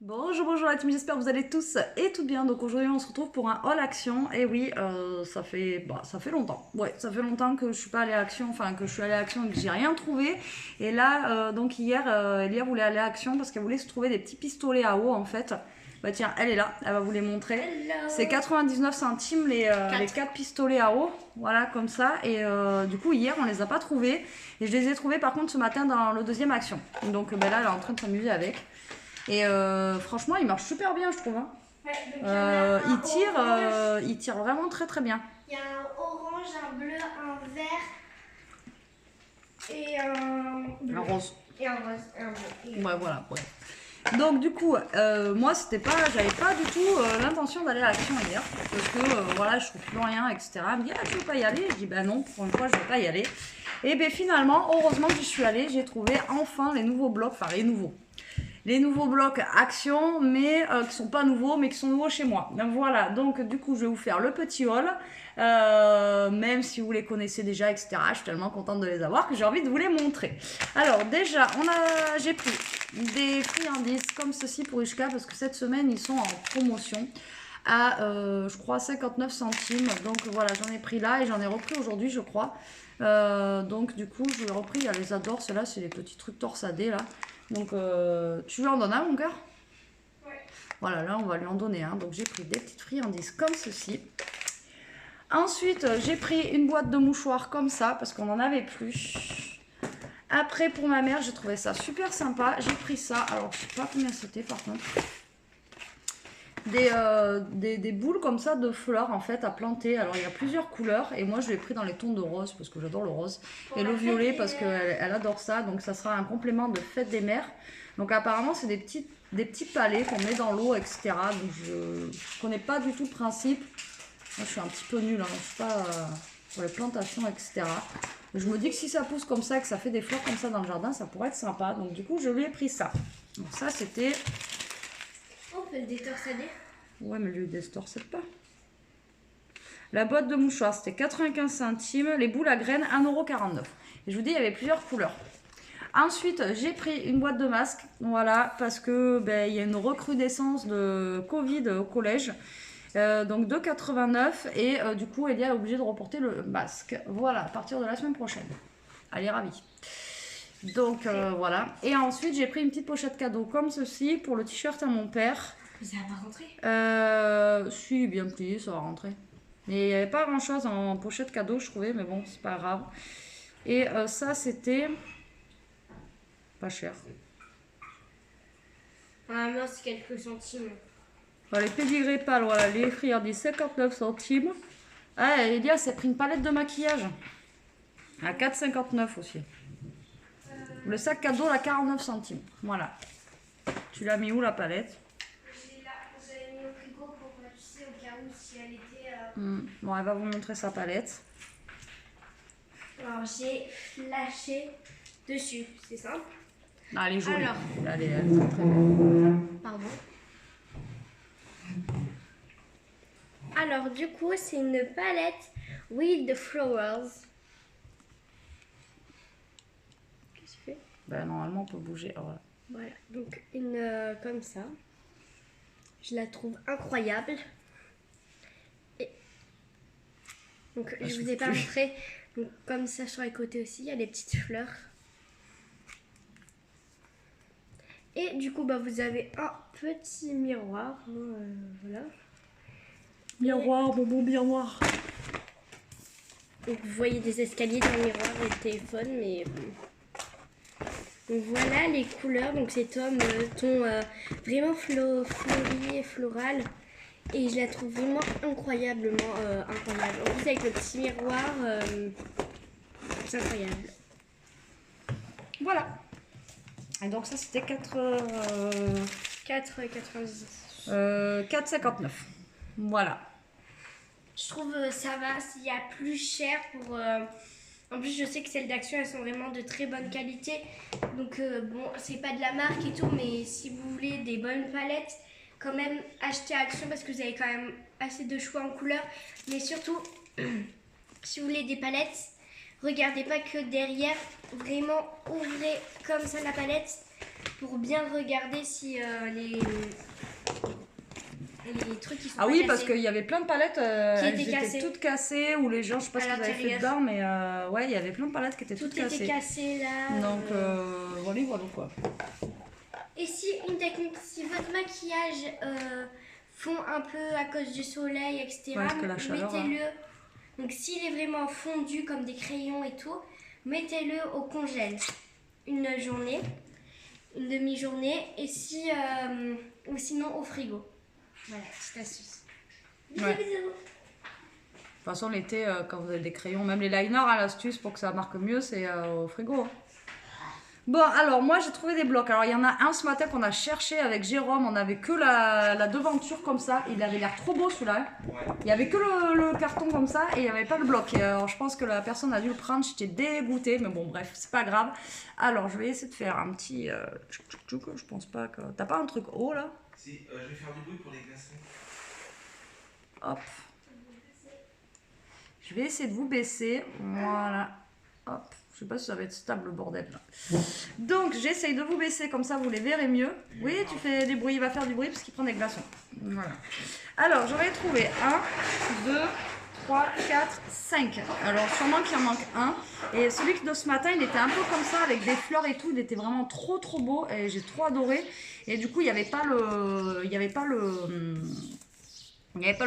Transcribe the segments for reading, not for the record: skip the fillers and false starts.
Bonjour la team, j'espère que vous allez tous et toutes bien. Donc aujourd'hui on se retrouve pour un haul Action. Et oui, ça fait longtemps. Ouais, ça fait longtemps que je suis pas allée à Action, enfin que je suis allée à Action et que j'ai rien trouvé. Et là, donc hier, Elia voulait aller à Action parce qu'elle voulait se trouver des petits pistolets à eau en fait. Bah tiens, elle est là, elle va vous les montrer. C'est 99 centimes les 4 pistolets à eau, voilà comme ça. Et du coup hier on les a pas trouvés. Et je les ai trouvés par contre ce matin dans le deuxième Action. Donc ben là elle est en train de s'amuser avec. Et franchement, il marche super bien, je trouve. Hein. Ouais, donc Il tire vraiment très très bien. il y a un orange, un bleu, un vert et un bleu. Un rose. Et un rose, et un bleu. Ouais, voilà. Ouais. Donc du coup, moi, j'avais pas du tout l'intention d'aller à l'Action hier. Parce que voilà, je trouve plus rien, etc. Elle me dit, ah, tu veux pas y aller? Je dis, bah non, pour une fois, je vais pas y aller. Et bien finalement, heureusement que j'y suis allée, j'ai trouvé enfin les nouveaux blocs, enfin les nouveaux blocs Action, mais qui sont pas nouveaux, mais qui sont nouveaux chez moi. Donc voilà, donc du coup, je vais vous faire le petit haul, même si vous les connaissez déjà, etc. Je suis tellement contente de les avoir que j'ai envie de vous les montrer. Alors déjà, j'ai pris des friandises comme ceci pour Yushka, parce que cette semaine, ils sont en promotion à, je crois, 59 centimes. Donc voilà, j'en ai pris là et j'en ai repris aujourd'hui, je crois. Donc du coup, je l'ai repris, elle les adore, ceux-là, c'est les petits trucs torsadés, là. Donc, tu lui en donnes un, mon cœur? Ouais. Voilà, là, on va lui en donner un. Donc, j'ai pris des petites friandises comme ceci. Ensuite, j'ai pris une boîte de mouchoirs comme ça, parce qu'on n'en avait plus. Après, pour ma mère, j'ai trouvé ça super sympa. J'ai pris ça. Alors, je sais pas combien c'était, par contre. Des boules comme ça de fleurs, en fait, à planter. Alors, il y a plusieurs couleurs. Et moi, je l'ai pris dans les tons de rose, parce que j'adore le rose. Et le violet, parce qu'elle adore ça. Donc, ça sera un complément de fête des mères. Donc, apparemment, c'est des petits palets qu'on met dans l'eau, etc. Donc, je connais pas du tout le principe. Moi, je suis un petit peu nulle. Hein. Je suis pas pour les plantations, etc. Je me dis que si ça pousse comme ça, que ça fait des fleurs comme ça dans le jardin, ça pourrait être sympa. Donc, du coup, je lui ai pris ça. Donc, ça, c'était... On peut le détorsader. Ouais, mais lui, il détorsette pas. La boîte de mouchoirs, c'était 95 centimes. Les boules à graines, 1,49 €. Et je vous dis, il y avait plusieurs couleurs. Ensuite, j'ai pris une boîte de masques. Voilà, parce que il y a une recrudescence de Covid au collège. Donc 2,89 €. Et du coup, Elia est obligée de reporter le masque. Voilà, à partir de la semaine prochaine. Elle est ravie. Donc voilà. Et ensuite, j'ai pris une petite pochette cadeau comme ceci pour le t-shirt à mon père. Ça va pas rentrer? Si, bien plié, ça va rentrer. Mais il n'y avait pas grand chose en pochette cadeau, je trouvais, mais bon, c'est pas grave. Et ça, c'était pas cher. Ah non, c'est quelques centimes. Voilà, les pédigrés pâles, voilà, les friandises, 59 centimes. Ah, Elia s'est pris une palette de maquillage à 4,59 € aussi. Le sac cadeau à 49 centimes. Voilà. Tu l'as mis où la palette? J'avais mis au frigo pour, tu sais, au cas où si elle était... Bon, elle va vous montrer sa palette. Alors, j'ai flashé dessus, c'est simple. Ah, elle est jolie. Alors. Elle est très très belle. Pardon. Alors, du coup, c'est une palette with flowers. Qu'est-ce que tu fais? Ben, normalement, on peut bouger. Oh, voilà. Voilà, donc une comme ça. Je la trouve incroyable. Et donc, je vous ai pas montré. Donc, comme ça, sur les côtés aussi, il y a des petites fleurs. Et du coup, vous avez un petit miroir. Voilà. Miroir, bonbon miroir. Donc, vous voyez des escaliers dans le miroir et le téléphone, mais donc voilà les couleurs. Donc c'est ton vraiment fleuri et floral. Et je la trouve vraiment incroyablement incroyable. En plus avec le petit miroir, c'est incroyable. Voilà. Et donc ça c'était 4,90. 4,59. Voilà. Je trouve ça va, s'il y a plus cher pour... En plus, je sais que celles d'Action, elles sont vraiment de très bonne qualité. Donc, bon, c'est pas de la marque et tout, mais si vous voulez des bonnes palettes, quand même, achetez Action parce que vous avez quand même assez de choix en couleurs. Mais surtout, si vous voulez des palettes, regardez pas que derrière. Vraiment, ouvrez comme ça la palette. pour bien regarder si les trucs qui sont Ah pas oui, cassés. parce qu'il y avait plein de palettes, elles étaient étaient cassées. toutes cassées, ou les gens, je sais pas À ce qu'ils avaient fait l'intérieur. dedans, mais ouais, il y avait plein de palettes qui étaient Tout toutes était cassées. cassé là. Donc voilà, voilà quoi. Et si une technique, si votre maquillage fond un peu à cause du soleil, etc., Ouais, parce que la chaleur, mettez-le. Donc s'il est vraiment fondu comme des crayons et tout, mettez-le au congèle une journée, une demi-journée, et si ou sinon au frigo. Voilà, petite astuce. Bisous, Ouais. bisous. De toute façon, l'été, quand vous avez des crayons, même les liners, hein, l'astuce pour que ça marque mieux, c'est au frigo. Bon, alors moi j'ai trouvé des blocs. Alors il y en a un ce matin qu'on a cherché avec Jérôme. On avait que la devanture comme ça. Il avait l'air trop beau celui-là. Il y avait que le carton comme ça et il n'y avait pas le bloc. Et alors je pense que la personne a dû le prendre. J'étais dégoûtée, mais bon, bref, c'est pas grave. Alors je vais essayer de faire un petit. Je pense pas que. T'as pas un truc haut là? Si, je vais faire du bruit pour les glaçons. Hop. Je vais essayer de vous baisser. Voilà. Hop. Je sais pas si ça va être stable le bordel là. Donc j'essaye de vous baisser comme ça vous les verrez mieux. Oui, tu fais du bruit, il va faire du bruit parce qu'il prend des glaçons. Voilà. Alors j'aurais trouvé 1, 2, 3, 4, 5. Alors sûrement qu'il en manque un. Et celui de ce matin il était un peu comme ça avec des fleurs et tout. Il était vraiment trop beau et j'ai trop adoré. Et du coup il n'y avait pas le. Il n'y avait pas le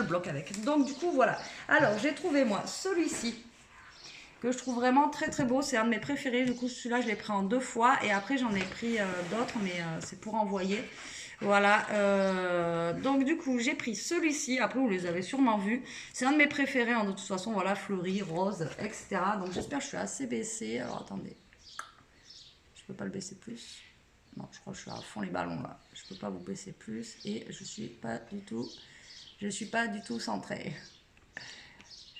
bloc avec. Donc du coup voilà. Alors j'ai trouvé moi celui-ci que je trouve vraiment très beau, c'est un de mes préférés, du coup celui-là je l'ai pris en 2 fois et après j'en ai pris d'autres mais c'est pour envoyer, voilà, donc du coup j'ai pris celui-ci, après vous les avez sûrement vus, c'est un de mes préférés, hein, de toute façon, voilà, fleuri, rose, etc. Donc j'espère que je suis assez baissée, alors attendez, je peux pas le baisser plus, non je crois que je suis à fond les ballons là, je peux pas vous baisser plus et je suis pas du tout centrée.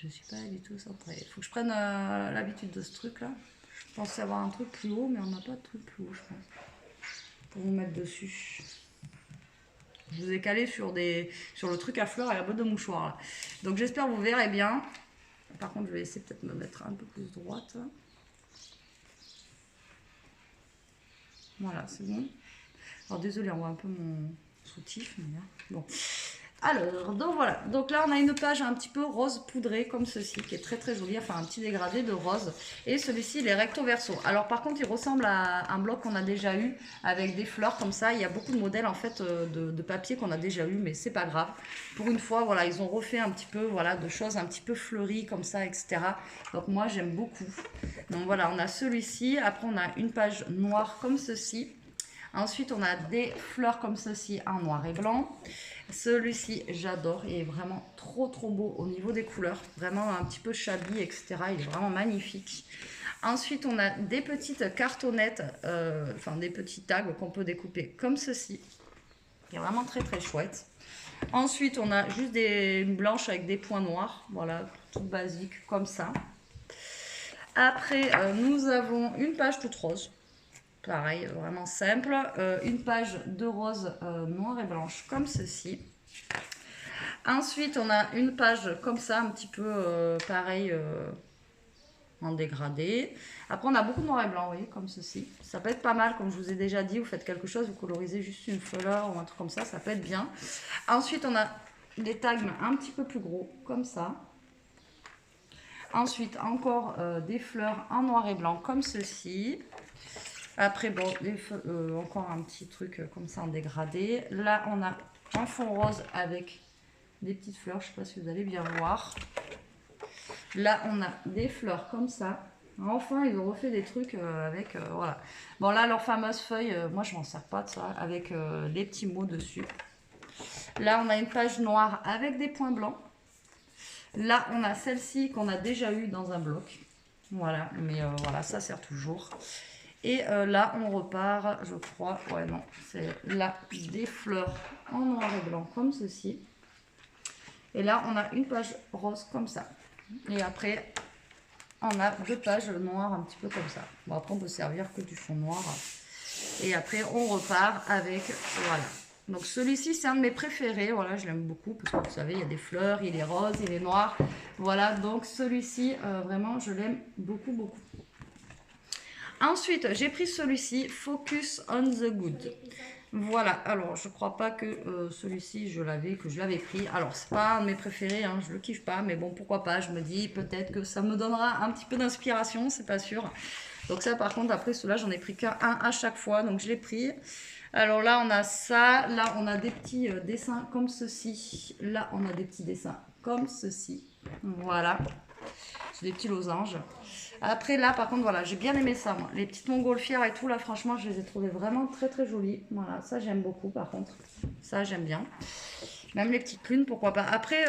Je suis pas du tout centrée. Il faut que je prenne l'habitude de ce truc là. Je pensais avoir un truc plus haut, mais on n'a pas de truc plus haut, je pense. Pour vous mettre dessus. Je vous ai calé sur le truc à fleurs et la boîte de mouchoirs là. Donc j'espère que vous verrez bien. Par contre, je vais essayer peut-être de me mettre un peu plus droite. Voilà, c'est bon. Alors désolé, on voit un peu mon soutif, mais là, bon. Alors, donc voilà, donc là on a une page un petit peu rose poudré comme ceci, qui est très jolie, enfin un petit dégradé de rose, et celui-ci il est recto verso. Alors par contre il ressemble à un bloc qu'on a déjà eu, avec des fleurs comme ça, il y a beaucoup de modèles en fait de papier qu'on a déjà eu, mais c'est pas grave. Pour une fois, voilà, ils ont refait un petit peu, voilà, de choses un petit peu fleuries comme ça, etc. Donc moi j'aime beaucoup. Donc voilà, on a celui-ci, après on a une page noire comme ceci. Ensuite, on a des fleurs comme ceci en noir et blanc. Celui-ci, j'adore. Il est vraiment trop beau au niveau des couleurs. Vraiment un petit peu shabby, etc. Il est vraiment magnifique. Ensuite, on a des petites cartonnettes, enfin des petits tags qu'on peut découper comme ceci. Qui est vraiment très chouette. Ensuite, on a juste des blanches avec des points noirs. Voilà, tout basique comme ça. Après, nous avons une page toute rose. Pareil, vraiment simple. Une page de rose noire et blanche comme ceci. Ensuite, on a une page comme ça, un petit peu pareil, en dégradé. Après, on a beaucoup de noir et blanc, vous voyez, comme ceci. Ça peut être pas mal, comme je vous ai déjà dit. Vous faites quelque chose, vous colorisez juste une fleur ou un truc comme ça peut être bien. Ensuite, on a des tags un petit peu plus gros, comme ça. Ensuite, encore des fleurs en noir et blanc, comme ceci. Après, bon, encore un petit truc comme ça en dégradé. Là, on a un fond rose avec des petites fleurs. Je ne sais pas si vous allez bien voir. Là, on a des fleurs comme ça. Enfin, ils ont refait des trucs avec... voilà. Bon, là, leur fameuse feuille, moi, je m'en sers pas de ça, avec les petits mots dessus. Là, on a une page noire avec des points blancs. Là, on a celle-ci qu'on a déjà eue dans un bloc. Voilà, mais voilà, ça sert toujours. Et là, on repart, je crois, ouais non, c'est là des fleurs en noir et blanc comme ceci. Et là, on a une page rose comme ça. Et après, on a 2 pages noires un petit peu comme ça. Bon, après, on peut servir que du fond noir. Et après, on repart avec, voilà. Donc celui-ci, c'est un de mes préférés. Voilà, je l'aime beaucoup parce que vous savez, il y a des fleurs, il est rose, il est noir. Voilà, donc celui-ci, vraiment, je l'aime beaucoup. Ensuite, j'ai pris celui-ci, Focus on the Good. Voilà, alors je crois pas que celui-ci que je l'avais pris. Alors c'est pas un de mes préférés, hein, je le kiffe pas, mais bon pourquoi pas, je me dis peut-être que ça me donnera un petit peu d'inspiration, c'est pas sûr. Donc ça par contre après ceux-là j'en ai pris qu'un à chaque fois, donc je l'ai pris. Alors là on a ça, là on a des petits dessins comme ceci, là on a des petits dessins comme ceci, voilà. C'est des petits losanges. Après là par contre voilà j'ai bien aimé ça moi. Les petites montgolfières et tout là franchement je les ai trouvées vraiment très très jolies. Voilà ça j'aime beaucoup par contre. Ça j'aime bien. Même les petites lunes pourquoi pas. Après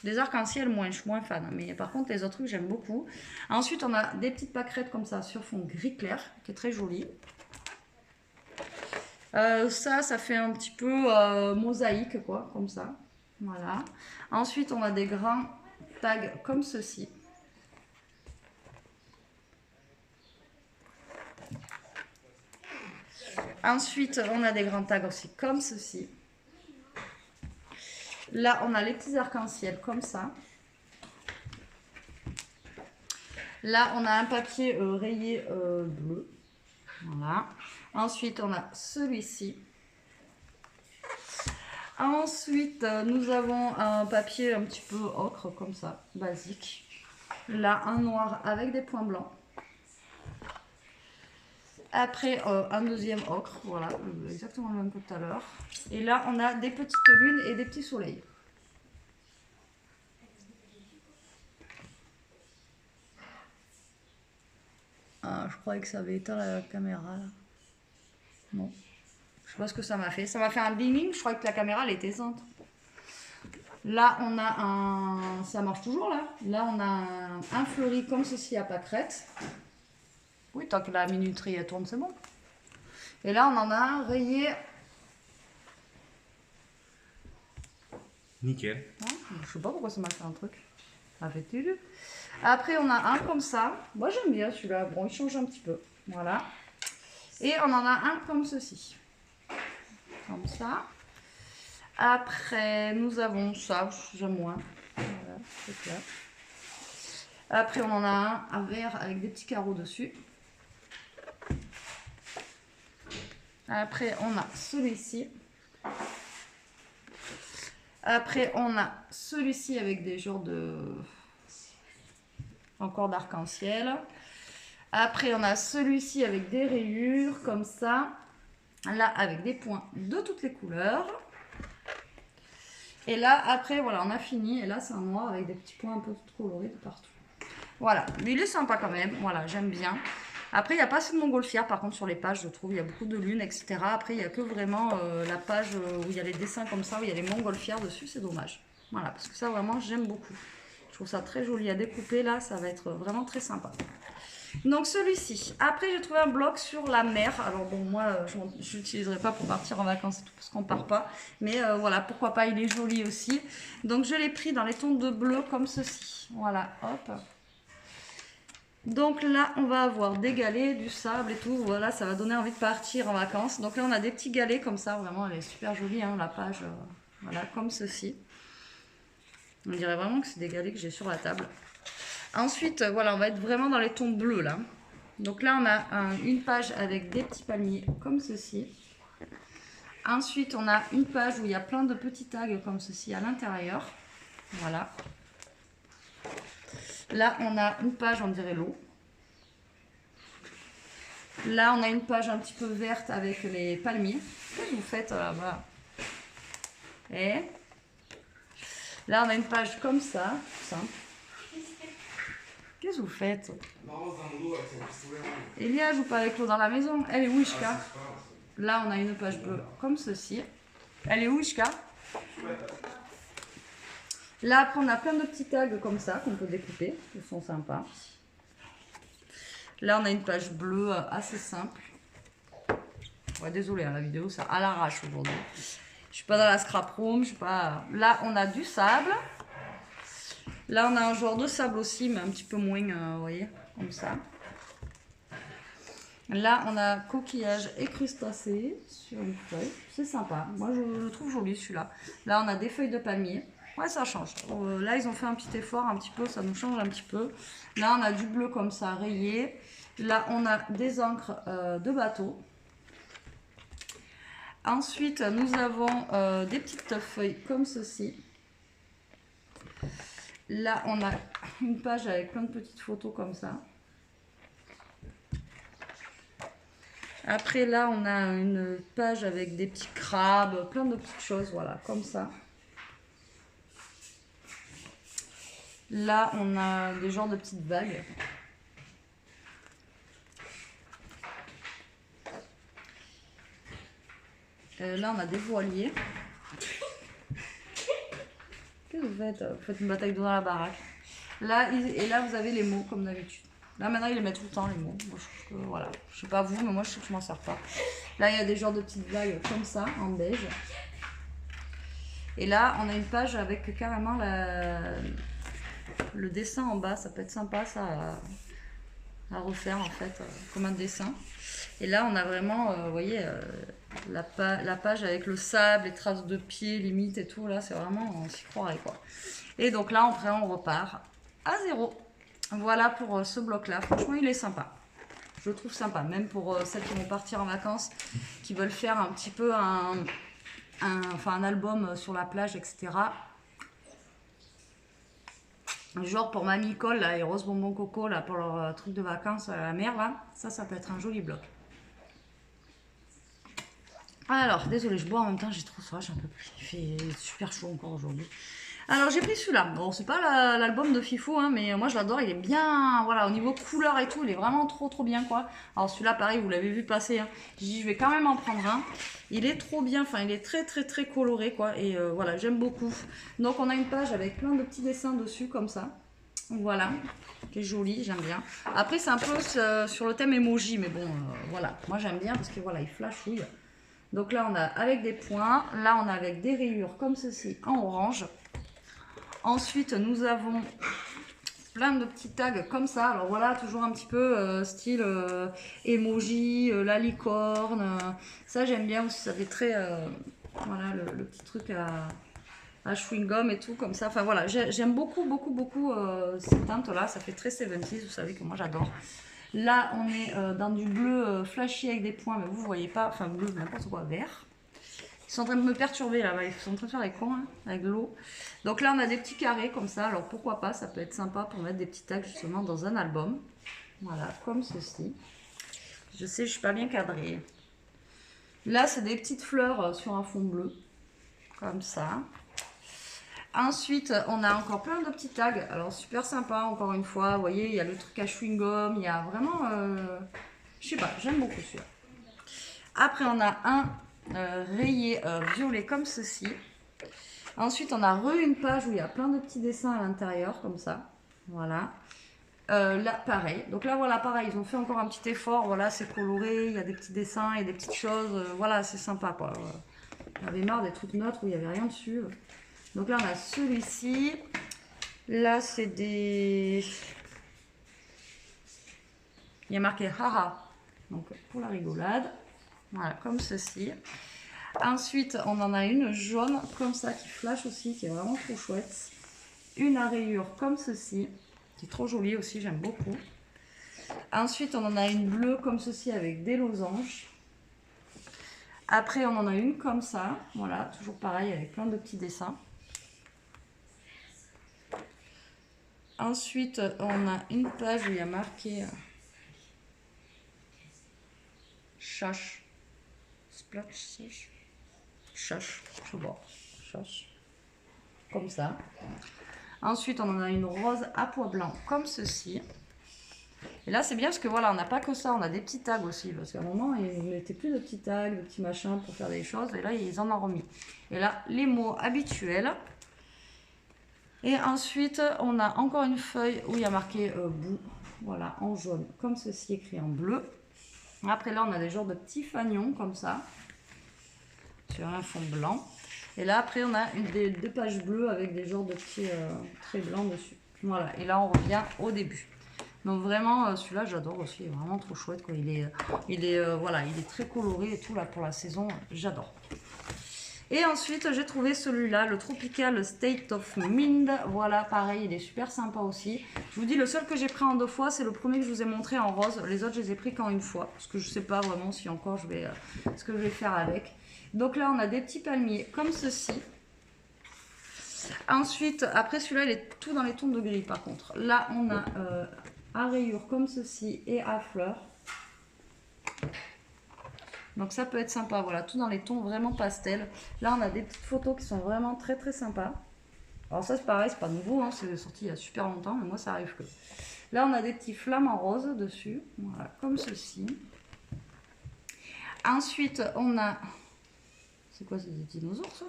les arcs-en-ciel moins, je suis moins fan. Mais par contre les autres trucs j'aime beaucoup. Ensuite on a des petites pâquerettes comme ça sur fond gris clair qui est très joli. Ça fait un petit peu mosaïque quoi comme ça. Voilà. Ensuite on a des grands tags comme ceci. Ensuite, on a des grands tags aussi comme ceci. Là, on a les petits arcs-en-ciel comme ça. Là, on a un papier rayé bleu. Voilà. Ensuite, on a celui-ci. Ensuite, nous avons un papier un petit peu ocre comme ça, basique. Là, un noir avec des points blancs. Après, un deuxième ocre, voilà, exactement le même que tout à l'heure. Et là, on a des petites lunes et des petits soleils. Ah, je croyais que ça avait éteint la caméra, là. Non. Je sais pas ce que ça m'a fait. Ça m'a fait un bling, je croyais que la caméra, elle était éteinte. Là, on a un... Ça marche toujours, là. Là, on a un fleuri comme ceci à pâquerette. Oui, tant que la minuterie elle tourne, c'est bon. Et là, on en a un rayé. Nickel. Ah, je sais pas pourquoi ça m'a fait un truc. Ça fait tulu. Après, on a un comme ça. Moi, j'aime bien celui-là. Bon, il change un petit peu. Voilà. Et on en a un comme ceci. Comme ça. Après, nous avons ça. J'aime moins. Voilà, c'est clair. Après, on en a un vert avec des petits carreaux dessus. Après, on a celui-ci. Après, on a celui-ci avec des genres de... Encore d'arc-en-ciel. Après, on a celui-ci avec des rayures, comme ça. Là, avec des points de toutes les couleurs. Et là, après, voilà, on a fini. Et là, c'est un noir avec des petits points un peu colorés de partout. Voilà, mais il est sympa quand même. Voilà, j'aime bien. Après, il n'y a pas assez de montgolfière, par contre, sur les pages, je trouve. Il y a beaucoup de lunes, etc. Après, il n'y a que vraiment la page où il y a les dessins comme ça, où il y a les montgolfières dessus. C'est dommage. Voilà, parce que ça, vraiment, j'aime beaucoup. Je trouve ça très joli à découper. Là, ça va être vraiment très sympa. Donc, celui-ci. Après, j'ai trouvé un bloc sur la mer. Alors, bon, moi, je l'utiliserai pas pour partir en vacances et tout, parce qu'on ne part pas. Mais voilà, pourquoi pas, il est joli aussi. Donc, je l'ai pris dans les tons de bleu comme ceci. Voilà, hop. Donc là, on va avoir des galets, du sable et tout. Voilà, ça va donner envie de partir en vacances. Donc là, on a des petits galets comme ça. Vraiment, elle est super jolie, hein, la page. Voilà, comme ceci. On dirait vraiment que c'est des galets que j'ai sur la table. Ensuite, voilà, on va être vraiment dans les tons bleus, là. Donc là, on a une page avec des petits palmiers comme ceci. Ensuite, on a une page où il y a plein de petits tags comme ceci à l'intérieur. Voilà. Là, on a une page, on dirait l'eau. Là, on a une page un petit peu verte avec les palmiers. Qu'est-ce que vous faites là-bas? Et là, on a une page comme ça, simple. Qu'est-ce que vous faites? Elia joue pas avec l'eau dans la maison. Elle est où, Ishka? Là, on a une page bleue comme ceci. Elle est où, Ishka? Là, après, on a plein de petits tags comme ça qu'on peut découper. Ils sont sympas. Là, on a une page bleue assez simple. Ouais, désolé, hein, la vidéo, ça à l'arrache aujourd'hui. Je suis pas dans la scrap room. Je suis pas... Là, on a du sable. Là, on a un genre de sable aussi, mais un petit peu moins, vous voyez, comme ça. Là, on a coquillage et crustacés sur une feuille. C'est sympa. Moi, je le trouve joli, celui-là. Là, on a des feuilles de palmier. Ouais, ça change. Là, ils ont fait un petit effort, un petit peu, ça nous change un petit peu. Là, on a du bleu comme ça, rayé. Là, on a des encres de bateau. Ensuite, nous avons des petites feuilles comme ceci. Là, on a une page avec plein de petites photos comme ça. Après, là, on a une page avec des petits crabes, plein de petites choses, voilà, comme ça. Là, on a des genres de petites vagues. Là, on a des voiliers. Qu'est-ce que vous faites? Vous faites une bataille d'eau dans la baraque. Là, et là, vous avez les mots, comme d'habitude. Là, maintenant, ils les mettent tout le temps, les mots. Moi, je trouve que, voilà. Je sais pas vous, mais moi, je sais que je m'en sers pas. Là, il y a des genres de petites vagues comme ça, en beige. Et là, on a une page avec carrément le dessin en bas. Ça peut être sympa, ça, à refaire, en fait, comme un dessin. Et là, on a vraiment, vous voyez, la page avec le sable, les traces de pieds, limite et tout. Là, c'est vraiment, on s'y croirait, quoi. Et donc là, après, on repart à 0. Voilà pour ce bloc-là. Franchement, il est sympa. Je le trouve sympa, même pour celles qui vont partir en vacances, qui veulent faire un petit peu un album sur la plage, etc. Genre pour Mamie Cole là, et Rose Bonbon Coco là, pour leur truc de vacances à la mer, là, ça peut être un joli bloc. Alors, désolé, je bois en même temps, j'ai trop soif, j'en peux plus. Il fait super chaud encore aujourd'hui. Alors, j'ai pris celui-là. Bon, c'est pas l'album de Fifou, hein, mais moi je l'adore. Il est bien, voilà, au niveau couleur et tout, il est vraiment trop bien, quoi. Alors, celui-là, pareil, vous l'avez vu passer. Hein. J'ai dit, je vais quand même en prendre un. Il est trop bien, enfin, il est très coloré, quoi. Et voilà, j'aime beaucoup. Donc, on a une page avec plein de petits dessins dessus, comme ça. Voilà, qui est joli, j'aime bien. Après, c'est un peu sur le thème emoji, mais bon, voilà. Moi, j'aime bien parce que voilà, il flashouille. Donc là, on a avec des points. Là, on a avec des rayures comme ceci en orange. Ensuite, nous avons plein de petits tags comme ça. Alors voilà, toujours un petit peu style emoji, la licorne. Ça, j'aime bien aussi. Ça fait très... voilà, le petit truc à chewing-gum et tout comme ça. Enfin voilà, j'aime beaucoup ces teintes-là. Ça fait très 70s, vous savez que moi, j'adore. Là, on est dans du bleu flashy avec des points, mais vous voyez pas. Enfin, bleu, n'importe quoi, vert. Ils sont en train de me perturber là, ils sont en train de faire les cons hein, avec l'eau. Donc là on a des petits carrés comme ça, alors pourquoi pas, ça peut être sympa pour mettre des petits tags justement dans un album. Voilà, comme ceci. Je sais, je suis pas bien cadrée. Là c'est des petites fleurs sur un fond bleu, comme ça. Ensuite on a encore plein de petits tags, alors super sympa encore une fois, vous voyez il y a le truc à chewing-gum, il y a vraiment, je sais pas, j'aime beaucoup celui-là. Après on a un rayé violet comme ceci. Ensuite on a une page où il y a plein de petits dessins à l'intérieur comme ça, voilà. Là pareil, donc là voilà pareil, ils ont fait encore un petit effort, voilà c'est coloré, il y a des petits dessins, il y a des petites choses, voilà c'est sympa quoi. J'avais marre des trucs neutres où il n'y avait rien dessus. Donc là on a celui-ci, là c'est des... il y a marqué haha, donc pour la rigolade. Voilà, comme ceci. Ensuite, on en a une jaune comme ça qui flash aussi, qui est vraiment trop chouette. Une à rayures comme ceci, qui est trop jolie aussi, j'aime beaucoup. Ensuite, on en a une bleue comme ceci avec des losanges. Après, on en a une comme ça, voilà, toujours pareil avec plein de petits dessins. Ensuite, on a une page où il y a marqué chache. Splash, chache, je sais pas, chache, comme ça. Ensuite, on en a une rose à pois blanc, comme ceci. Et là, c'est bien parce que voilà, on n'a pas que ça, on a des petits tags aussi. Parce qu'à un moment, ils mettaient plus de petits tags, de petits machins pour faire des choses. Et là, ils en ont remis. Et là, les mots habituels. Et ensuite, on a encore une feuille où il y a marqué bout, voilà, en jaune, comme ceci, écrit en bleu. Après là, on a des genres de petits fanions comme ça, sur un fond blanc. Et là, après, on a deux pages bleues avec des genres de petits traits blancs dessus. Voilà, et là, on revient au début. Donc vraiment, celui-là, j'adore aussi, il est vraiment trop chouette, quoi. Voilà, il est très coloré et tout, là, pour la saison, j'adore. Et ensuite, j'ai trouvé celui-là, le Tropical State of Mind. Voilà, pareil, il est super sympa aussi. Je vous dis, le seul que j'ai pris en 2 fois, c'est le premier que je vous ai montré en rose. Les autres, je les ai pris qu'en 1 fois, parce que je sais pas vraiment si encore je vais, ce que je vais faire avec. Donc là, on a des petits palmiers comme ceci. Ensuite, après celui-là, il est tout dans les tons de gris par contre. Là, on a à rayures comme ceci et à fleurs. Donc ça peut être sympa, voilà, tout dans les tons vraiment pastel. Là, on a des petites photos qui sont vraiment très très sympas. Alors ça, c'est pareil, c'est pas nouveau, hein, c'est sorti il y a super longtemps, mais moi, ça arrive que. Là, on a des petits flamants roses dessus, voilà, comme ceci. Ensuite, on a... C'est quoi, c'est des dinosaures, ça?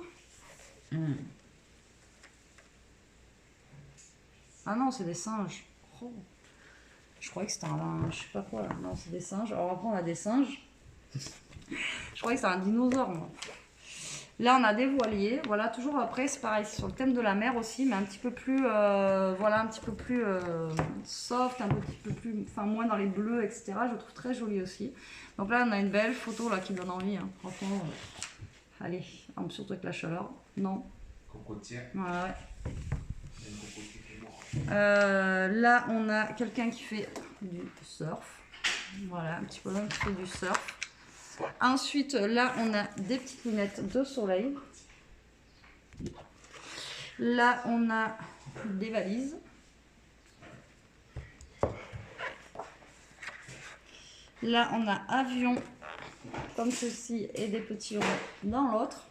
Ah non, c'est des singes. Oh. Je croyais que c'était un... Je sais pas quoi, là. Non, c'est des singes. Alors après, on a des singes. Je croyais que c'était un dinosaure, moi. Là, on a des voiliers. Voilà, toujours après, c'est pareil, c'est sur le thème de la mer aussi, mais un petit peu plus, voilà, un petit peu plus soft, un petit peu plus, enfin, moins dans les bleus, etc. Je le trouve très joli aussi. Donc là, on a une belle photo là qui donne envie, hein. Franchement. Allez, surtout avec la chaleur. Non. Cocotier. Ouais. Là, on a quelqu'un qui fait du surf. Voilà, un petit peu qui fait du surf. Ensuite, là, on a des petites lunettes de soleil. Là, on a des valises. Là, on a avion comme ceci et des petits ronds dans l'autre.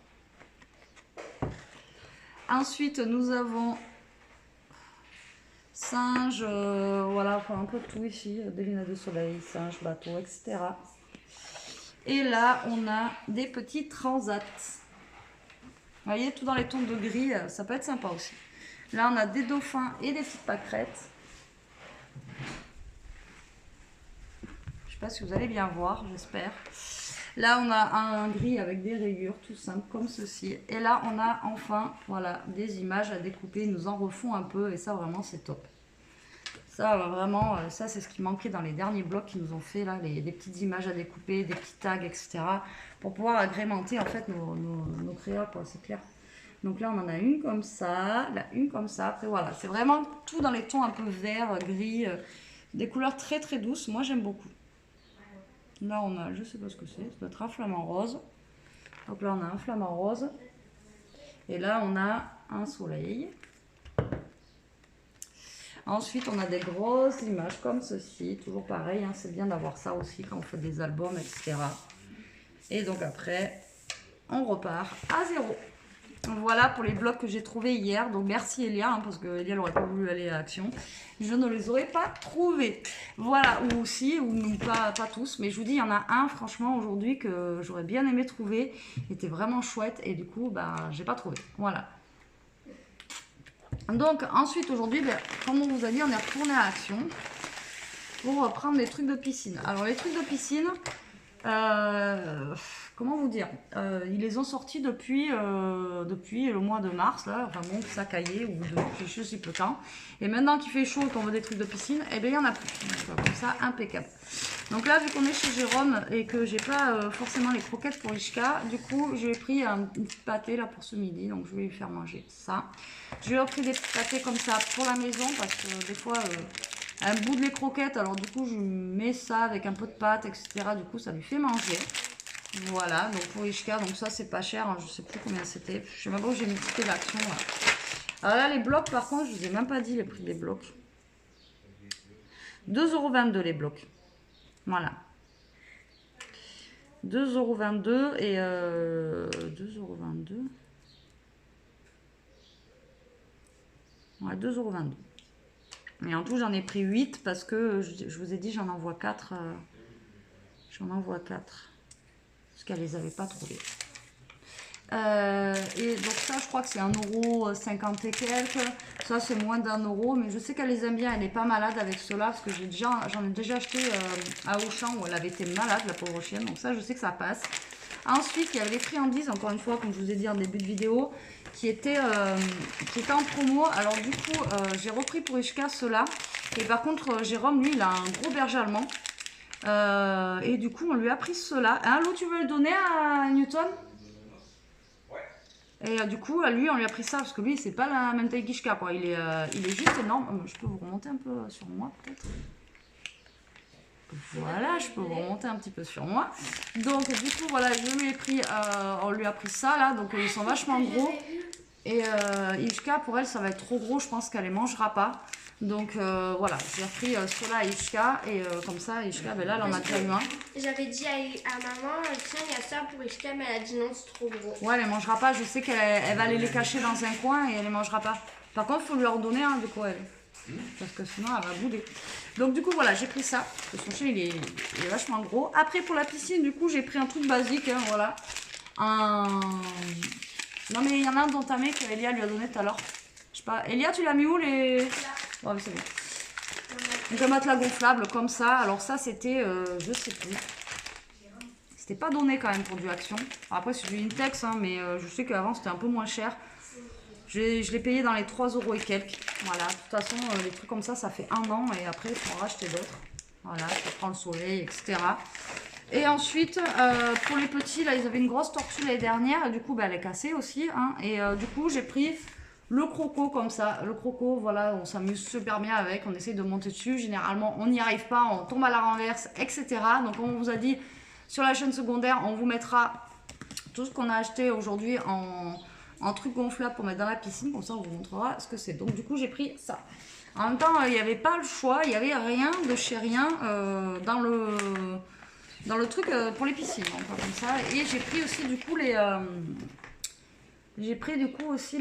Ensuite, nous avons singe, voilà, enfin un peu de tout ici, des lunettes de soleil, singe, bateau, etc. Et là, on a des petits transats. Vous voyez, tout dans les tons de gris, ça peut être sympa aussi. Là, on a des dauphins et des petites pâquerettes. Je ne sais pas si vous allez bien voir, j'espère. Là, on a un gris avec des rayures, tout simple, comme ceci. Et là, on a enfin, voilà, des images à découper. Ils nous en refont un peu et ça, vraiment, c'est top. Ça, vraiment, ça, c'est ce qui manquait dans les derniers blocs qu'ils nous ont fait, là, des petites images à découper, des petits tags, etc. Pour pouvoir agrémenter, en fait, nos créas, quoi, c'est clair. Donc là, on en a une comme ça, là, une comme ça. Après, voilà, c'est vraiment tout dans les tons un peu vert, gris, des couleurs très, très douces. Moi, j'aime beaucoup. Là, on a, je sais pas ce que c'est, ça doit être un flamant rose. Donc là, on a un flamant rose. Et là, on a un soleil. Ensuite, on a des grosses images comme ceci. Toujours pareil, hein, c'est bien d'avoir ça aussi quand on fait des albums, etc. Et donc après, on repart à zéro. Voilà pour les blocs que j'ai trouvés hier. Donc merci Elia, hein, parce que Elia n'aurait pas voulu aller à Action. Je ne les aurais pas trouvés. Voilà, ou aussi, ou pas tous. Mais je vous dis, il y en a un, franchement, aujourd'hui, que j'aurais bien aimé trouver. Il était vraiment chouette. Et du coup, bah, j'ai pas trouvé. Voilà. Donc ensuite, aujourd'hui, ben, comme on vous a dit, on est retourné à Action pour prendre des trucs de piscine. Alors les trucs de piscine... comment vous dire, ils les ont sortis depuis le mois de mars, là, enfin bon, ça caillait, ou depuis je sais peu de temps. Et maintenant qu'il fait chaud et qu'on veut des trucs de piscine, eh bien il n'y en a plus. Donc, comme ça, impeccable. Donc là, vu qu'on est chez Jérôme et que j'ai pas forcément les croquettes pour Ishka, du coup, je lui ai pris une petite pâtée là pour ce midi, donc je vais lui faire manger ça. Je lui ai pris des petits pâtés comme ça pour la maison, parce que des fois... un bout de les croquettes, alors du coup je mets ça avec un peu de pâte, etc. Du coup ça lui fait manger. Voilà, donc pour Ishka, donc ça c'est pas cher, hein, je sais plus combien c'était. Je sais même pas où j'ai mis toute l'action. Alors là les blocs par contre, je vous ai même pas dit les prix des blocs. 2,22 € les blocs. Voilà. 2,22 € et 2,22 €. Ouais, 2,22 €. Et en tout, j'en ai pris 8 parce que je vous ai dit, j'en envoie 4. J'en envoie 4. Parce qu'elle les avait pas trouvées. Et donc ça, je crois que c'est 1,50 € et quelques. Ça, c'est moins d'1 €. Mais je sais qu'elle les aime bien. Elle n'est pas malade avec cela. Parce que j'en ai déjà acheté à Auchan où elle avait été malade, la pauvre chienne. Donc ça, je sais que ça passe. Ensuite, il y avait les friandises, encore une fois, comme je vous ai dit en début de vidéo, qui était en promo. Alors du coup, j'ai repris pour Ishka ceux-là. Et par contre, Jérôme, lui, il a un gros berger allemand. Et du coup, on lui a pris ceux-là. Hein, Lou, tu veux le donner à Newton? Ouais. Et du coup, lui, on lui a pris ça parce que lui, c'est pas la même taille qu'Ishka, quoi. Il est juste énorme. Je peux vous remonter un peu sur moi, peut-être. Voilà, je peux vous remonter un petit peu sur moi. Donc, du coup, voilà, je lui ai pris, on lui a pris ça, là. Donc, ils sont vachement gros. Et Ishka, pour elle, ça va être trop gros. Je pense qu'elle les mangera pas. Donc, voilà, j'ai repris ceux-là à Ishka. Et comme ça, Ishka, ben là, elle en a déjà eu un. J'avais dit à maman, tiens, il y a ça pour Ishka, mais elle a dit non, c'est trop gros. Ouais, elle les mangera pas. Je sais qu'elle va aller les cacher dans un coin et elle les mangera pas. Par contre, il faut lui en donner un, du coup, elle. Parce que sinon, elle va bouder. Donc, du coup, voilà, j'ai pris ça. Son chien, il est vachement gros. Après, pour la piscine, du coup, j'ai pris un truc basique. Hein, voilà. Non, mais il y en a un dont ta mec, Elia lui a donné tout à l'heure. Je sais pas. Elia, tu l'as mis où les. Ouais, c'est bon. Donc, un matelas gonflable comme ça. Alors, ça, c'était. Je sais plus. C'était pas donné quand même pour du Action. Après, c'est du Intex, hein, mais je sais qu'avant, c'était un peu moins cher. Je l'ai payé dans les 3 € et quelques. Voilà, de toute façon, les trucs comme ça fait 1 an et après, il faut en racheter d'autres. Voilà, ça prend le soleil, etc. Et ensuite, pour les petits, là, ils avaient une grosse tortue l'année dernière et du coup, bah, elle est cassée aussi. Hein, et du coup, j'ai pris le croco comme ça. Le croco, voilà, on s'amuse super bien avec. On essaye de monter dessus. Généralement, on n'y arrive pas, on tombe à la renverse, etc. Donc, comme on vous a dit, sur la chaîne secondaire, on vous mettra tout ce qu'on a acheté aujourd'hui en truc gonflable pour mettre dans la piscine, comme ça on vous montrera ce que c'est. Donc du coup j'ai pris ça. En même temps il n'y avait pas le choix, il n'y avait rien de chez rien dans le truc pour les piscines, donc, comme ça. Et j'ai pris aussi du coup les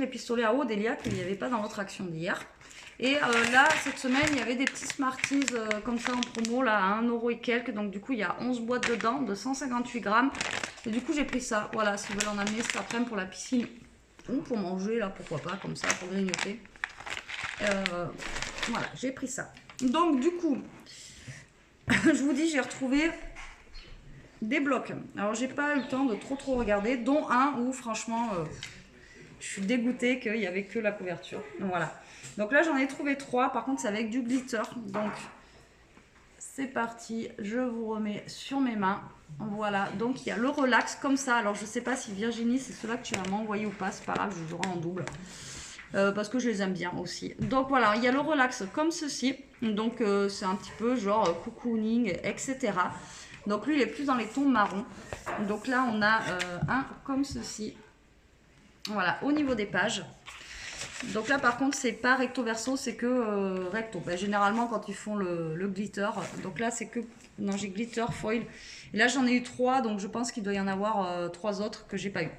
pistolets à eau d'Elia qu'il n'y avait pas dans notre action d'hier. Et là, cette semaine, il y avait des petits Smarties comme ça en promo, là, à 1 € et quelques. Donc, du coup, il y a 11 boîtes dedans, de 158 grammes. Et du coup, j'ai pris ça. Voilà, si vous voulez en amener cet après-midi pour la piscine ou pour manger, là, pourquoi pas, comme ça, pour grignoter. Voilà, j'ai pris ça. Donc, du coup, je vous dis, j'ai retrouvé des blocs. Alors, j'ai pas eu le temps de trop regarder, dont un où, franchement, je suis dégoûtée qu'il n'y avait que la couverture. Voilà. Donc là, j'en ai trouvé 3. Par contre, c'est avec du glitter. Donc, c'est parti. Je vous remets sur mes mains. Voilà. Donc, il y a le relax comme ça. Alors, je ne sais pas si Virginie, c'est cela que tu vas m'envoyer ou pas. C'est pas grave, je jouerai en double. Parce que je les aime bien aussi. Donc, voilà. Il y a le relax comme ceci. Donc, c'est un petit peu genre cocooning, etc. Donc, lui, il est plus dans les tons marrons. Donc, là, on a un comme ceci. Voilà, au niveau des pages. Donc là, par contre, c'est pas recto verso, c'est que recto. Bah, généralement, quand ils font le glitter, donc là, c'est que. Non, j'ai glitter, foil. Et là, j'en ai eu 3, donc je pense qu'il doit y en avoir 3 autres que j'ai pas eu.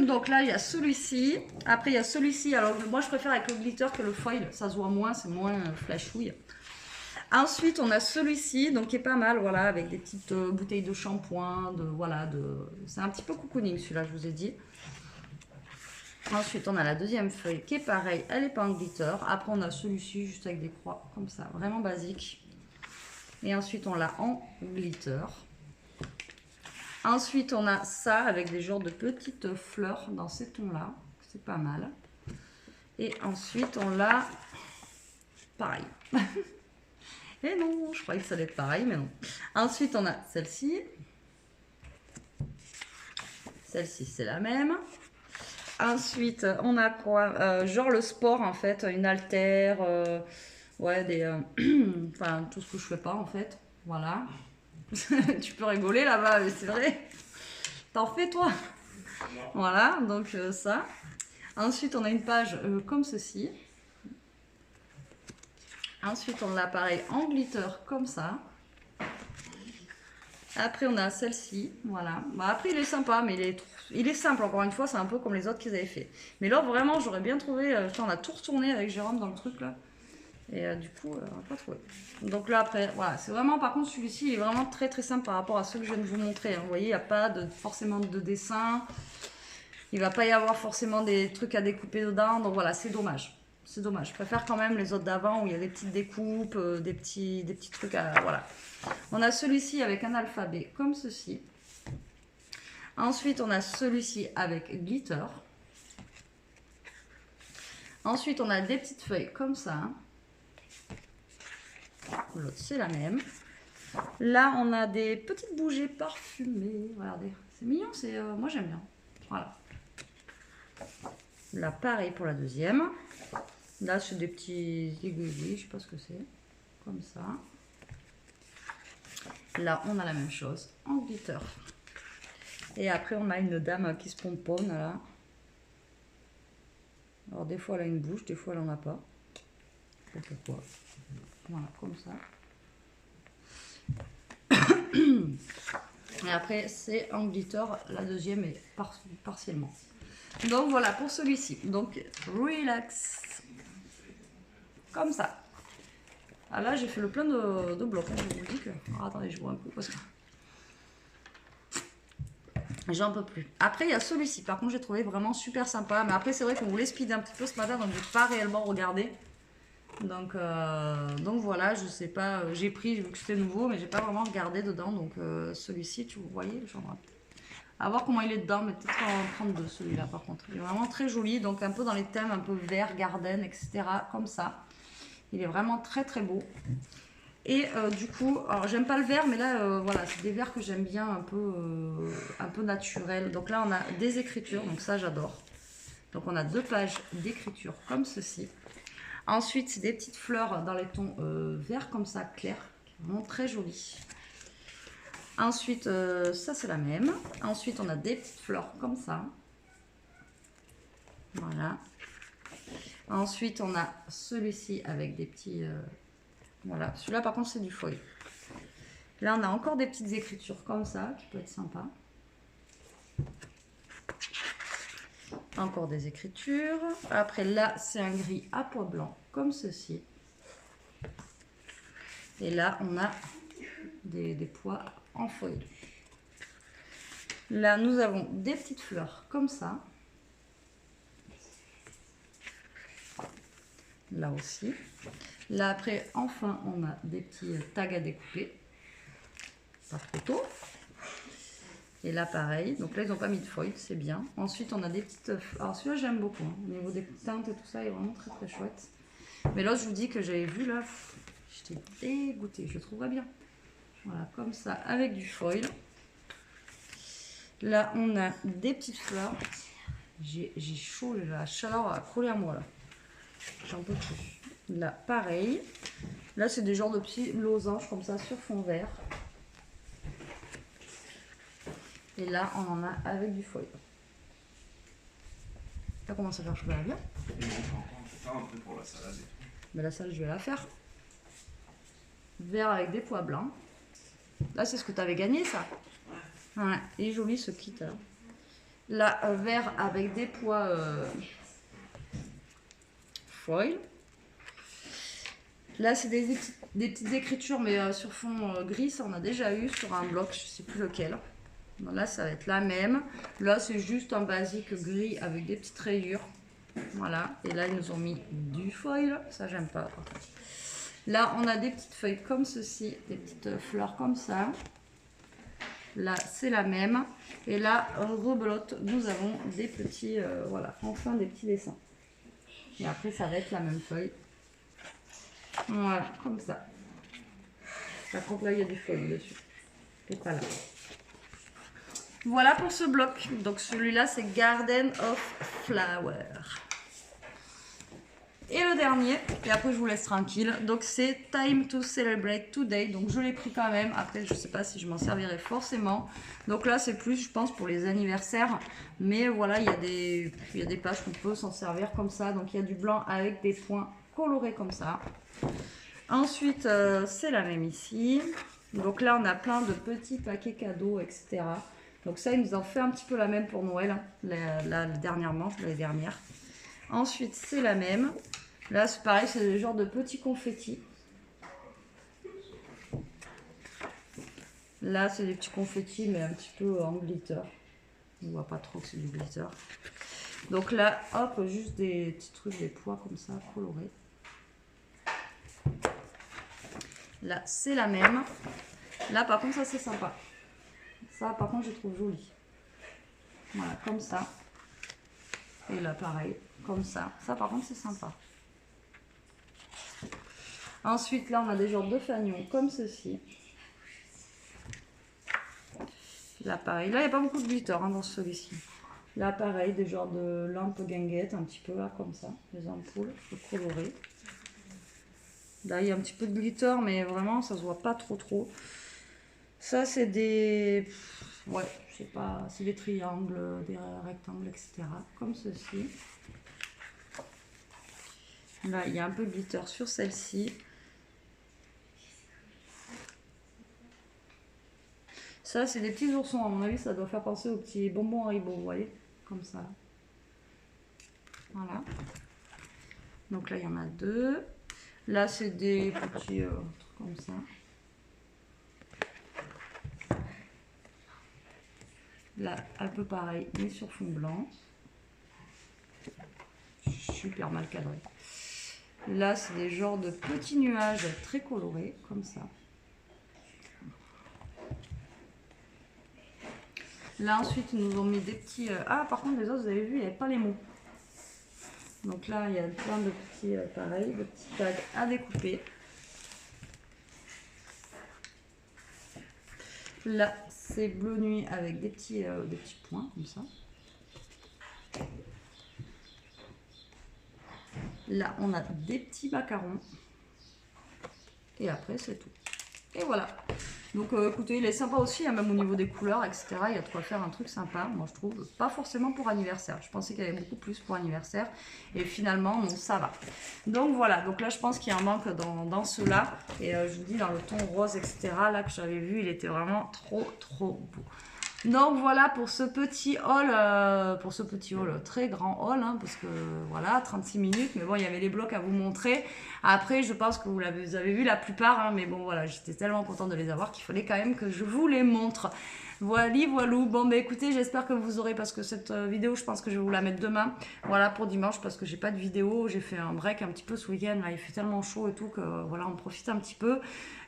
Donc là, il y a celui-ci. Après, il y a celui-ci. Alors, moi, je préfère avec le glitter que le foil. Ça se voit moins, c'est moins flashouille. Ensuite, on a celui-ci, donc qui est pas mal, voilà, avec des petites bouteilles de shampoing, c'est un petit peu cocooning celui-là, je vous ai dit. Ensuite, on a la deuxième feuille qui est pareil, elle n'est pas en glitter. Après, on a celui-ci juste avec des croix comme ça, vraiment basique. Et ensuite, on l'a en glitter. Ensuite, on a ça avec des genres de petites fleurs dans ces tons-là, c'est pas mal. Et ensuite, on l'a pareil. Et non, je croyais que ça allait être pareil, mais non. Ensuite, on a celle-ci. Celle-ci, c'est la même. Ensuite, on a quoi genre le sport, en fait, une haltère, ouais, enfin, tout ce que je fais pas, en fait. Voilà. Tu peux rigoler là-bas, mais c'est vrai. T'en fais, toi? Voilà, donc ça. Ensuite, on a une page comme ceci. Ensuite, on a pareil en glitter comme ça. Après, on a celle-ci. Voilà. Bah, après, il est sympa, mais il est simple. Encore une fois, c'est un peu comme les autres qu'ils avaient fait. Mais là, vraiment, j'aurais bien trouvé. On a tout retourné avec Jérôme dans le truc là. Et du coup, on n'a pas trouvé. Donc là, après, voilà. C'est vraiment, par contre, celui-ci, il est vraiment très très simple par rapport à ceux que je viens de vous montrer. Hein. Vous voyez, il n'y a pas forcément de dessin. Il ne va pas y avoir forcément des trucs à découper dedans. Donc voilà, c'est dommage. C'est dommage. Je préfère quand même les autres d'avant où il y a des petites découpes, des petits trucs à... Voilà. On a celui-ci avec un alphabet comme ceci. Ensuite, on a celui-ci avec glitter. Ensuite, on a des petites feuilles comme ça. L'autre, c'est la même. Là, on a des petites bougies parfumées. Regardez, c'est mignon. Moi, j'aime bien. Voilà. Là, pareil pour la deuxième. Là, c'est des petits aiguilles, je sais pas ce que c'est. Comme ça. Là, on a la même chose en glitter. Et après, on a une dame qui se pomponne là. Alors, des fois, elle a une bouche, des fois, elle en a pas. Je sais pas pourquoi. Voilà, comme ça. Et après, c'est en glitter. La deuxième est partiellement. Donc, voilà pour celui-ci. Donc, relax. Comme ça. Ah là, j'ai fait le plein de blocs. Hein. Je vous dis que... Alors, attendez, je vois un coup parce que... J'en peux plus. Après, il y a celui-ci. Par contre, j'ai trouvé vraiment super sympa. Mais après, c'est vrai qu'on voulait speeder un petit peu ce matin. Donc, je n'ai pas réellement regardé. Donc voilà, je sais pas. J'ai pris, vu que c'était nouveau. Mais j'ai pas vraiment regardé dedans. Donc, celui-ci, tu vous voyez, j'en à voir comment il est dedans. Mais peut-être en prendre deux, celui-là, par contre. Il est vraiment très joli. Donc, un peu dans les thèmes un peu vert, garden, etc. Comme ça. Il est vraiment très, très beau. Et du coup, alors j'aime pas le vert, mais là, voilà, c'est des verts que j'aime bien, un peu naturels. Donc là, on a des écritures, donc ça, j'adore. Donc on a 2 pages d'écriture comme ceci. Ensuite, c'est des petites fleurs dans les tons verts comme ça, clair, vraiment très joli. Ensuite, ça, c'est la même. Ensuite, on a des petites fleurs comme ça. Voilà. Ensuite, on a celui-ci avec des petits... voilà, celui-là par contre c'est du foil. Là on a encore des petites écritures comme ça qui peut être sympa. Encore des écritures. Après là c'est un gris à pois blanc comme ceci. Et là on a des pois en foil. Là nous avons des petites fleurs comme ça. Là aussi. Là après enfin on a des petits tags à découper, pas trop tôt. Et là pareil, donc là ils n'ont pas mis de foil, c'est bien. Ensuite on a des petites, alors celui-là j'aime beaucoup, hein. Au niveau des teintes et tout ça il est vraiment très très chouette. Mais là je vous dis que j'avais vu là, j'étais dégoûtée, je le trouverais bien. Voilà, comme ça avec du foil. Là on a des petites fleurs, j'ai chaud, la chaleur a collé à moi là, j'en peux plus. Là, pareil. Là, c'est des genres de petits losanges comme ça sur fond vert. Et là, on en a avec du foil. Ça commence à faire chaud à bien. Pour la salade. Mais la salade, je vais la faire. Vert avec des pois blancs. Là, c'est ce que tu avais gagné, ça. Ouais, il est joli ce kit. Là, vert avec des pois foil. Là, c'est des petites écritures, mais sur fond gris, ça on a déjà eu sur un bloc, je ne sais plus lequel. Bon, là, ça va être la même. Là, c'est juste un basique gris avec des petites rayures. Voilà. Et là, ils nous ont mis du foil. Ça, j'aime pas. Là, on a des petites feuilles comme ceci, des petites fleurs comme ça. Là, c'est la même. Et là, rebelote, nous avons des petits, voilà, enfin des petits dessins. Et après, ça va être la même feuille. Voilà, comme ça. Par contre, là, il y a du foil dessus. Et pas là. Voilà pour ce bloc. Donc, celui-là, c'est Garden of Flower. Et le dernier, et après, je vous laisse tranquille. Donc, c'est Time to Celebrate Today. Donc, je l'ai pris quand même. Après, je ne sais pas si je m'en servirai forcément. Donc, là, c'est plus, je pense, pour les anniversaires. Mais voilà, il y a des pages qu'on peut s'en servir comme ça. Donc, il y a du blanc avec des points colorés comme ça. Ensuite, c'est la même ici. Donc là, on a plein de petits paquets cadeaux, etc. Donc ça, ils nous ont fait un petit peu la même pour Noël, là, dernièrement, l'année dernière. Ensuite, c'est la même. Là, c'est pareil, c'est le genre de petits confettis. Là, c'est des petits confettis, mais un petit peu en glitter. On voit pas trop que c'est du glitter. Donc là, hop, juste des petits trucs, des pois comme ça, colorés. Là, c'est la même. Là, par contre, ça, c'est sympa. Ça, par contre, je trouve joli. Voilà, comme ça. Et là, pareil, comme ça. Ça, par contre, c'est sympa. Ensuite, là, on a des genres de fanions comme ceci. Là, pareil. Là, il n'y a pas beaucoup de glitter hein, dans celui-ci. Là, pareil, des genres de lampes guinguettes, un petit peu là, comme ça, des ampoules colorées. Là, il y a un petit peu de glitter, mais vraiment, ça se voit pas trop. Ça, c'est des... Ouais, je sais pas, c'est des triangles, des rectangles, etc. Comme ceci. Là, il y a un peu de glitter sur celle-ci. Ça, c'est des petits oursons. À mon avis, ça doit faire penser aux petits bonbons Haribo, vous voyez, comme ça. Voilà. Donc là, il y en a 2. Là, c'est des petits trucs comme ça. Là, un peu pareil, mais sur fond blanc. Super mal cadré. Là, c'est des genres de petits nuages très colorés, comme ça. Là, ensuite, ils nous ont mis des petits... Ah, par contre, les autres, vous avez vu, il n'y avait pas les mots. Donc là, il y a plein de petits, pareil, de petits tags à découper. Là, c'est bleu nuit avec des petits points, comme ça. Là, on a des petits macarons. Et après, c'est tout. Et voilà. Donc, écoutez, il est sympa aussi, hein, même au niveau des couleurs, etc. Il y a de quoi faire un truc sympa, moi je trouve. Pas forcément pour anniversaire. Je pensais qu'il y avait beaucoup plus pour anniversaire. Et finalement, non, ça va. Donc, voilà. Donc là, je pense qu'il y a un manque dans ceux-là. Et je vous dis, dans le ton rose, etc. Là, que j'avais vu, il était vraiment trop beau. Donc voilà pour ce petit haul, très grand haul, hein, parce que voilà, 36 minutes, mais bon, il y avait les blocs à vous montrer. Après, je pense que vous avez vu la plupart, hein, mais bon, voilà, j'étais tellement contente de les avoir qu'il fallait quand même que je vous les montre. Voilou. Bon, bah écoutez, j'espère que vous aurez, parce que cette vidéo, je pense que je vais vous la mettre demain, voilà, pour dimanche, parce que j'ai pas de vidéo, j'ai fait un break un petit peu ce week-end, là, il fait tellement chaud et tout, que voilà, on profite un petit peu.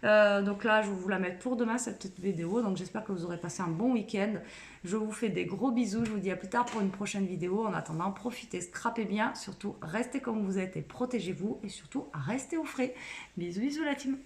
Donc là, je vais vous la mettre pour demain, cette petite vidéo, donc j'espère que vous aurez passé un bon week-end. Je vous fais des gros bisous, je vous dis à plus tard pour une prochaine vidéo. En attendant, profitez, scrapez bien, surtout restez comme vous êtes et protégez-vous, et surtout restez au frais. Bisous la team.